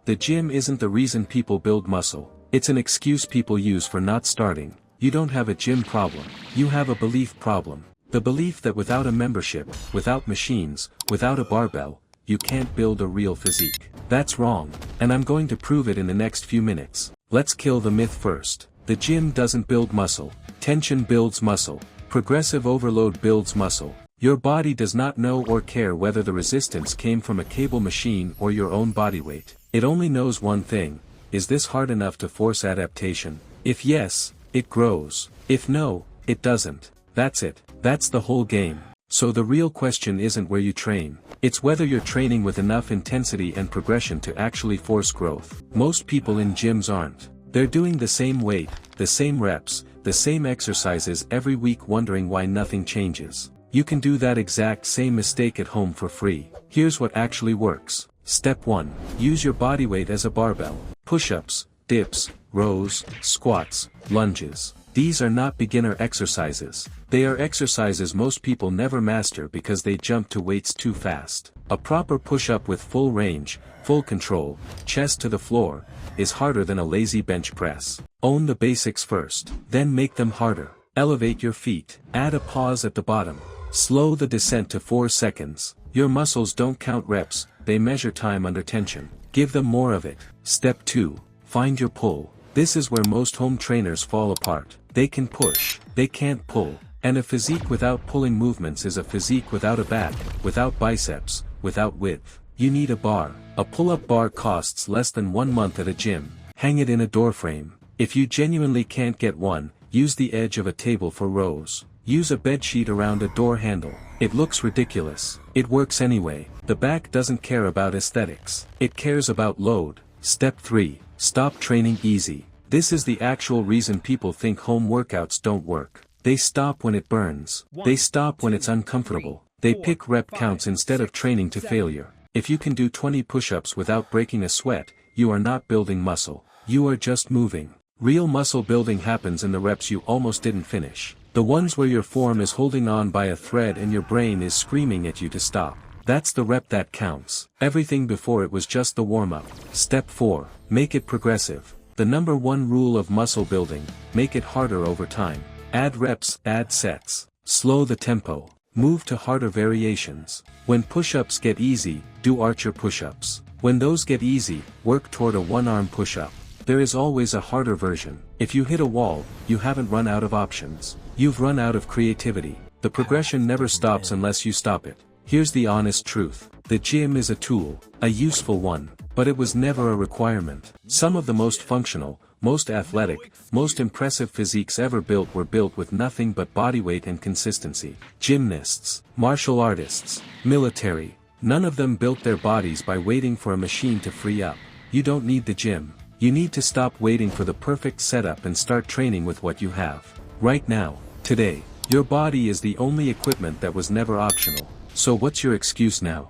The gym isn't the reason people build muscle. It's an excuse people use for not starting. You don't have a gym problem. You have a belief problem. The belief that without a membership, without machines, without a barbell, you can't build a real physique. That's wrong, and I'm going to prove it in the next few minutes. Let's kill the myth first. The gym doesn't build muscle. Tension builds muscle. Progressive overload builds muscle. Your body does not know or care whether the resistance came from a cable machine or your own body weight. It only knows one thing: is this hard enough to force adaptation? If yes, it grows. If no, it doesn't. That's it. That's the whole game. So the real question isn't where you train. It's whether you're training with enough intensity and progression to actually force growth. Most people in gyms aren't. They're doing the same weight, the same reps, the same exercises every week, wondering why nothing changes. You can do that exact same mistake at home for free. Here's what actually works. Step 1. Use your body weight as a barbell. Push-ups, dips, rows, squats, lunges. These are not beginner exercises. They are exercises most people never master because they jump to weights too fast. A proper push-up with full range, full control, chest to the floor, is harder than a lazy bench press. Own the basics first, then make them harder. Elevate your feet. Add a pause at the bottom. Slow the descent to 4 seconds. Your muscles don't count reps, they measure time under tension. Give them more of it. Step 2. Find your pull. This is where most home trainers fall apart. They can push, they can't pull. And a physique without pulling movements is a physique without a back, without biceps, without width. You need a bar. A pull-up bar costs less than 1 month at a gym. Hang it in a door frame. If you genuinely can't get one, use the edge of a table for rows. Use a bedsheet around a door handle. It looks ridiculous. It works anyway. The back doesn't care about aesthetics. It cares about load. Step 3. Stop training easy. This is the actual reason people think home workouts don't work. They stop when it burns. They stop when it's uncomfortable. They pick rep counts instead of training to failure. If you can do 20 push-ups without breaking a sweat, you are not building muscle. You are just moving. Real muscle building happens in the reps you almost didn't finish. The ones where your form is holding on by a thread and your brain is screaming at you to stop. That's the rep that counts. Everything before it was just the warm-up. Step 4. Make it progressive. The number 1 rule of muscle building: make it harder over time. Add reps, add sets. Slow the tempo. Move to harder variations. When push-ups get easy, do archer push-ups. When those get easy, work toward a 1-arm push-up. There is always a harder version. If you hit a wall, you haven't run out of options. You've run out of creativity. The progression never stops unless you stop it. Here's the honest truth. The gym is a tool, a useful one, but it was never a requirement. Some of the most functional, most athletic, most impressive physiques ever built were built with nothing but body weight and consistency. Gymnasts, martial artists, military, none of them built their bodies by waiting for a machine to free up. You don't need the gym. You need to stop waiting for the perfect setup and start training with what you have. Right now, today, your body is the only equipment that was never optional. So what's your excuse now?